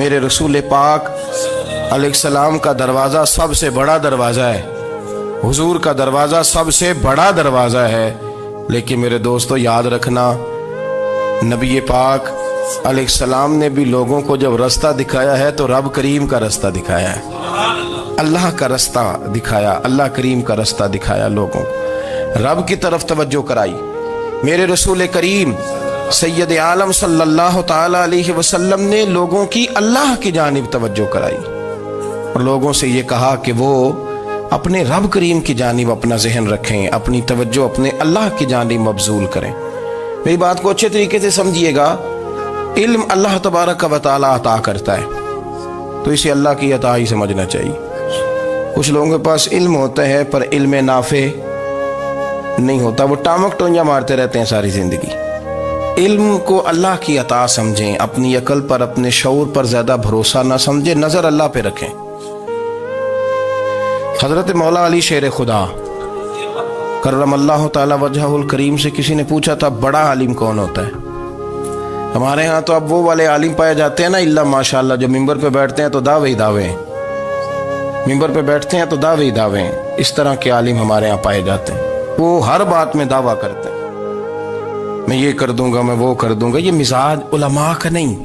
میرے رسول پاک علیہ السلام کا دروازہ سب سے بڑا دروازہ ہے، حضور کا دروازہ سب سے بڑا دروازہ ہے، لیکن میرے دوستو یاد رکھنا، نبی پاک علیہ السلام نے بھی لوگوں کو جب رستہ دکھایا ہے تو رب کریم کا رستہ دکھایا ہے، اللہ کا رستہ دکھایا، اللہ کریم کا رستہ دکھایا، لوگوں رب کی طرف توجہ کرائی۔ میرے رسول کریم سید عالم صلی اللہ تعالی علیہ وسلم نے لوگوں کی اللہ کی جانب توجہ کرائی اور لوگوں سے یہ کہا کہ وہ اپنے رب کریم کی جانب اپنا ذہن رکھیں، اپنی توجہ اپنے اللہ کی جانب مبذول کریں۔ میری بات کو اچھے طریقے سے سمجھیے گا، علم اللہ تبارک و تعالی عطا کرتا ہے تو اسے اللہ کی عطا ہی سمجھنا چاہیے۔ کچھ لوگوں کے پاس علم ہوتا ہے پر علم نافع نہیں ہوتا، وہ ٹامک ٹونجا مارتے رہتے ہیں ساری زندگی۔ علم کو اللہ کی عطا سمجھیں، اپنی عقل پر اپنے شعور پر زیادہ بھروسہ نہ سمجھیں، نظر اللہ پہ رکھیں۔ حضرت مولا علی شیر خدا کرم اللہ تعالی وجہہ الکریم سے کسی نے پوچھا تھا بڑا عالم کون ہوتا ہے؟ ہمارے ہاں تو اب وہ والے عالم پائے جاتے ہیں نا، اللہ ماشاءاللہ، جو ممبر پہ بیٹھتے ہیں تو دعوے ہی دعوے ہیں، ممبر پہ بیٹھتے ہیں تو دعوے ہی دعوے ہیں، اس طرح کے عالم ہمارے ہاں پائے جاتے ہیں۔ وہ ہر بات میں دعویٰ کرتے ہیں، میں یہ کر دوں گا، میں وہ کر دوں گا۔ یہ مزاج علماء کا نہیں۔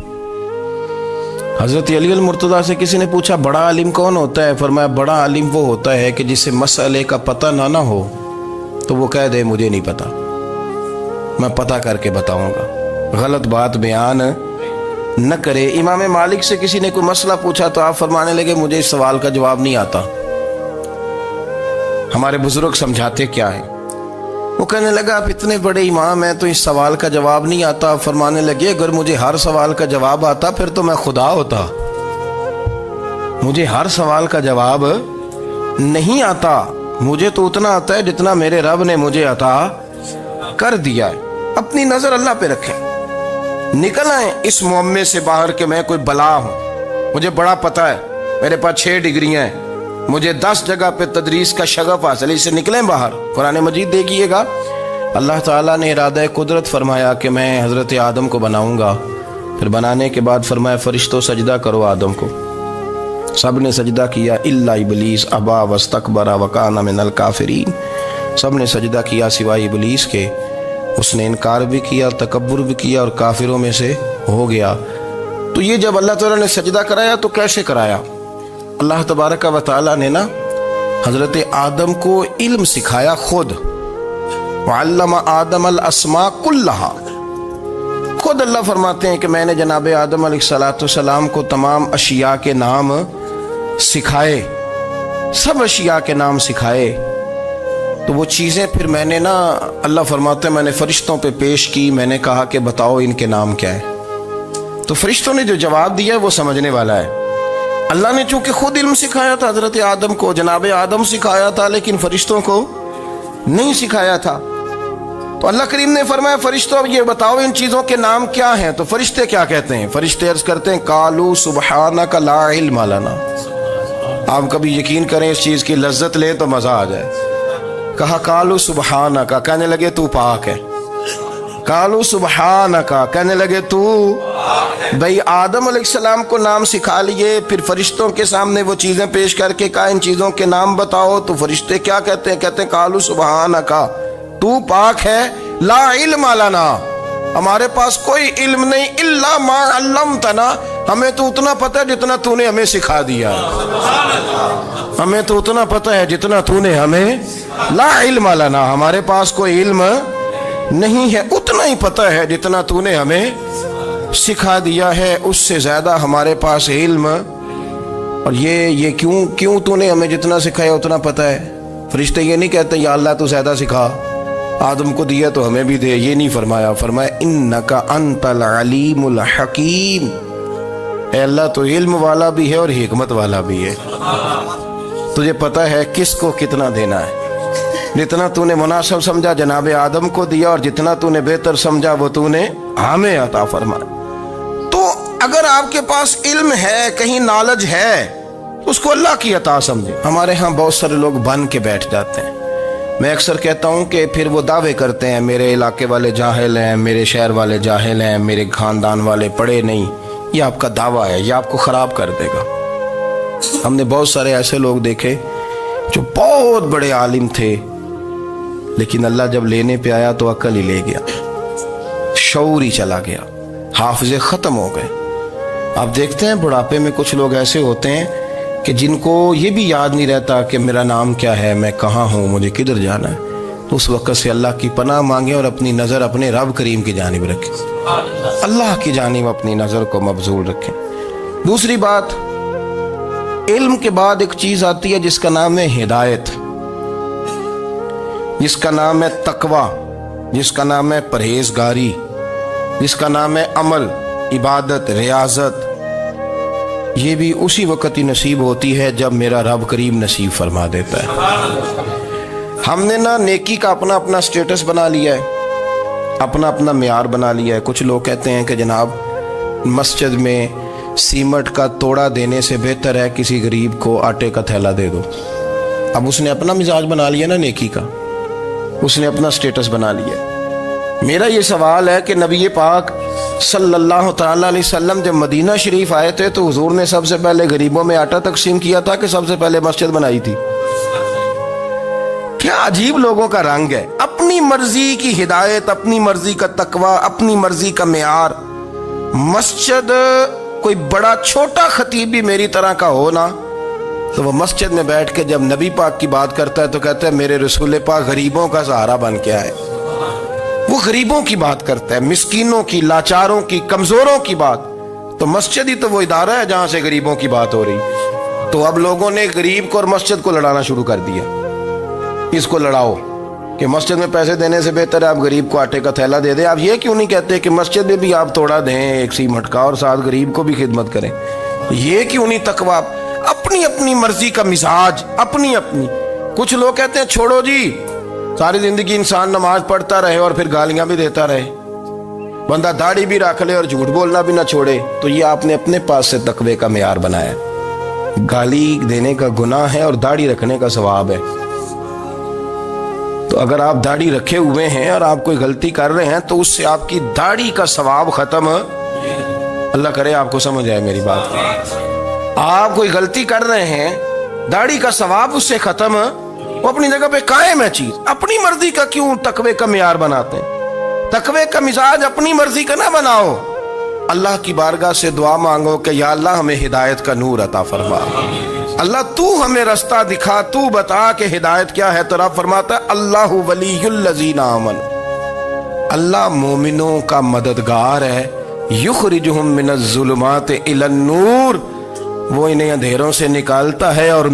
حضرت علی المرتضیٰ سے کسی نے پوچھا بڑا عالم کون ہوتا ہے؟ فرمایا بڑا عالم وہ ہوتا ہے کہ جسے مسئلے کا پتہ نہ ہو تو وہ کہہ دے مجھے نہیں پتا، میں پتہ کر کے بتاؤں گا، غلط بات بیان نہ کرے۔ امام مالک سے کسی نے کوئی مسئلہ پوچھا تو آپ فرمانے لگے مجھے اس سوال کا جواب نہیں آتا، ہمارے بزرگ سمجھاتے کیا ہیں؟ وہ کہنے لگا آپ اتنے بڑے امام ہیں تو اس سوال کا جواب نہیں آتا۔ فرمانے لگے اگر مجھے ہر سوال کا جواب آتا پھر تو میں خدا ہوتا، مجھے ہر سوال کا جواب نہیں آتا، مجھے تو اتنا آتا ہے جتنا میرے رب نے مجھے عطا کر دیا ہے۔ اپنی نظر اللہ پہ رکھیں، نکل آئیں اس معمے سے باہر کہ میں کوئی بلا ہوں، مجھے بڑا پتہ ہے، میرے پاس 6 ڈگریاں ہیں، مجھے 10 جگہ پہ تدریس کا شغف حاصل ہے، اس سے نکلیں باہر۔ قرآن مجید دیکھیے گا، اللہ تعالیٰ نے ارادہ قدرت فرمایا کہ میں حضرت آدم کو بناؤں گا، پھر بنانے کے بعد فرمایا فرشتوں سجدہ کرو آدم کو، سب نے سجدہ کیا الا ابلیس ابا واستکبر وکان من الکافرین، سب نے سجدہ کیا سوائے ابلیس کے، اس نے انکار بھی کیا، تکبر بھی کیا اور کافروں میں سے ہو گیا۔ تو یہ جب اللہ تعالیٰ نے سجدہ کرایا تو کیسے کرایا؟ اللہ تبارک و تعالیٰ نے نا حضرت آدم کو علم سکھایا خود، وعلم آدم الاسماء کلہا، خود اللہ فرماتے ہیں کہ میں نے جناب آدم علیہ السلام کو تمام اشیاء کے نام سکھائے، سب اشیاء کے نام سکھائے۔ تو وہ چیزیں پھر میں نے نا، اللہ فرماتے ہیں میں نے فرشتوں پہ پیش کی، میں نے کہا کہ بتاؤ ان کے نام کیا ہے، تو فرشتوں نے جو جواب دیا وہ سمجھنے والا ہے۔ اللہ نے چونکہ خود علم سکھایا تھا حضرت آدم کو، جناب آدم سکھایا تھا، لیکن فرشتوں کو نہیں سکھایا تھا۔ تو اللہ کریم نے فرمایا فرشتوں اب یہ بتاؤ ان چیزوں کے نام کیا ہیں؟ تو فرشتے کیا کہتے ہیں؟ فرشتے عرض کرتے ہیں قالوا سبحانک لا علم لنا۔ آپ کبھی یقین کریں اس چیز کی لذت لیں تو مزہ آ جائے۔ کہا قالوا سبحانک، کہنے لگے تو پاک ہے، قالوا سبحانک، کہنے لگے تو بھئی آدم علیہ السلام کو نام سکھا لیے، پھر فرشتوں کے سامنے وہ چیزیں پیش کر کے کہا ان چیزوں کے نام بتاؤ، تو فرشتے کیا کہتے ہیں؟ کہتے ہیں قالوا سبحانک، تو پاک ہے، لا علم لنا، ہمارے پاس کوئی علم نہیں، الا ما علمتنا، ہمیں تو اتنا پتہ ہے جتنا تو نے ہمیں سکھا دیا، ہمیں تو اتنا پتہ ہے جتنا تو نے ہمیں، لا علم لنا، ہمارے پاس کوئی علم نہیں ہے، اتنا ہی پتہ ہے جتنا تو نے ہمیں سکھا دیا ہے، اس سے زیادہ ہمارے پاس علم۔ اور یہ کیوں تو نے ہمیں جتنا سکھایا اتنا پتہ ہے؟ فرشتے یہ نہیں کہتے یا اللہ تو زیادہ سکھا، آدم کو دیا تو ہمیں بھی دے، یہ نہیں فرمایا، فرمایا انک انت العلیم الحکیم، اے اللہ تو علم والا بھی ہے اور حکمت والا بھی ہے، تجھے پتہ ہے کس کو کتنا دینا ہے، جتنا تو نے مناسب سمجھا جناب آدم کو دیا، اور جتنا تو نے بہتر سمجھا وہ تو نے ہمیں عطا فرمایا۔ تو اگر آپ کے پاس علم ہے، کہیں نالج ہے، اس کو اللہ کی عطا سمجھے۔ ہمارے ہاں بہت سارے لوگ بن کے بیٹھ جاتے ہیں، میں اکثر کہتا ہوں کہ پھر وہ دعوے کرتے ہیں میرے علاقے والے جاہل ہیں، میرے شہر والے جاہل ہیں، میرے خاندان والے پڑھے نہیں، یہ آپ کا دعویٰ ہے، یہ آپ کو خراب کر دے گا۔ ہم نے بہت سارے ایسے لوگ دیکھے جو بہت بڑے عالم تھے، لیکن اللہ جب لینے پہ آیا تو عقل ہی لے گیا، شعور ہی چلا گیا، حافظے ختم ہو گئے۔ آپ دیکھتے ہیں بڑھاپے میں کچھ لوگ ایسے ہوتے ہیں کہ جن کو یہ بھی یاد نہیں رہتا کہ میرا نام کیا ہے، میں کہاں ہوں، مجھے کدھر جانا ہے۔ تو اس وقت سے اللہ کی پناہ مانگیں اور اپنی نظر اپنے رب کریم کی جانب رکھیں، اللہ کی جانب اپنی نظر کو مبذول رکھیں۔ دوسری بات، علم کے بعد ایک چیز آتی ہے جس کا نام ہے ہدایت، جس کا نام ہے تقوی، جس کا نام ہے پرہیزگاری، جس کا نام ہے عمل، عبادت، ریاضت۔ یہ بھی اسی وقت ہی نصیب ہوتی ہے جب میرا رب کریم نصیب فرما دیتا ہے۔ ہم نے نا نیکی کا اپنا اپنا سٹیٹس بنا لیا ہے، اپنا اپنا معیار بنا لیا ہے۔ کچھ لوگ کہتے ہیں کہ جناب مسجد میں سیمٹ کا توڑا دینے سے بہتر ہے کسی غریب کو آٹے کا تھیلا دے دو۔ اب اس نے اپنا مزاج بنا لیا نا نیکی کا، اس نے اپنا سٹیٹس بنا لیا۔ میرا یہ سوال ہے کہ نبی پاک صلی اللہ تعالیٰ علیہ وسلم جب مدینہ شریف آئے تھے تو حضور نے سب سے پہلے غریبوں میں آٹا تقسیم کیا تھا کہ سب سے پہلے مسجد بنائی تھی؟ کیا عجیب لوگوں کا رنگ ہے، اپنی مرضی کی ہدایت، اپنی مرضی کا تقوی، اپنی مرضی کا معیار۔ مسجد کوئی بڑا چھوٹا خطیب بھی میری طرح کا ہو نا تو وہ مسجد میں بیٹھ کے جب نبی پاک کی بات کرتا ہے تو کہتا ہے میرے رسول پاک غریبوں کا سہارا بن کے آئے۔ وہ غریبوں کی بات کرتا ہے، مسکینوں کی، لاچاروں کی، کمزوروں کی بات۔ تو مسجد ہی تو وہ ادارہ ہے جہاں سے غریبوں کی بات ہو رہی۔ تو اب لوگوں نے غریب کو اور مسجد کو لڑانا شروع کر دیا، اس کو لڑاؤ کہ مسجد میں پیسے دینے سے بہتر ہے آپ غریب کو آٹے کا تھیلا دے دیں۔ آپ یہ کیوں نہیں کہتے کہ مسجد میں بھی آپ توڑا دیں ایک سیمٹ کا اور ساتھ غریب کو بھی خدمت کریں؟ یہ کیوں نہیں تقویٰ؟ اپنی اپنی مرضی کا مزاج، اپنی اپنی۔ کچھ لوگ کہتے ہیں چھوڑو جی، ساری زندگی انسان نماز پڑھتا رہے اور پھر گالیاں بھی دیتا رہے، بندہ داڑھی بھی رکھ لے اور جھوٹ بولنا بھی نہ چھوڑے۔ تو یہ آپ نے اپنے پاس سے تقوی کا معیار بنایا۔ گالی دینے کا گناہ ہے اور داڑھی رکھنے کا ثواب ہے۔ تو اگر آپ داڑھی رکھے ہوئے ہیں اور آپ کوئی غلطی کر رہے ہیں تو اس سے آپ کی داڑھی کا ثواب ختم، اللہ کرے آپ کو سمجھ آئے میری بات۔ آپ کوئی غلطی کر رہے ہیں، داڑھی کا ثواب اس سے ختم، وہ اپنی جگہ پہ قائم ہے چیز۔ اپنی مرضی کا کیوں تقوی کا معیار بناتے ہیں؟ تقوی کا مزاج اپنی مرضی کا نہ بناؤ۔ اللہ کی بارگاہ سے دعا مانگو کہ یا اللہ ہمیں ہدایت کا نور عطا فرما، اللہ تو ہمیں رستہ دکھا، تو بتا کہ ہدایت کیا ہے۔ تو رب فرماتا ہے اللہ ولی الذین آمنوا، اللہ مومنوں کا مددگار ہے، یخرجہم من الظلمات الی النور، وہ انہیں اندھیروں سے نکالتا ہے اور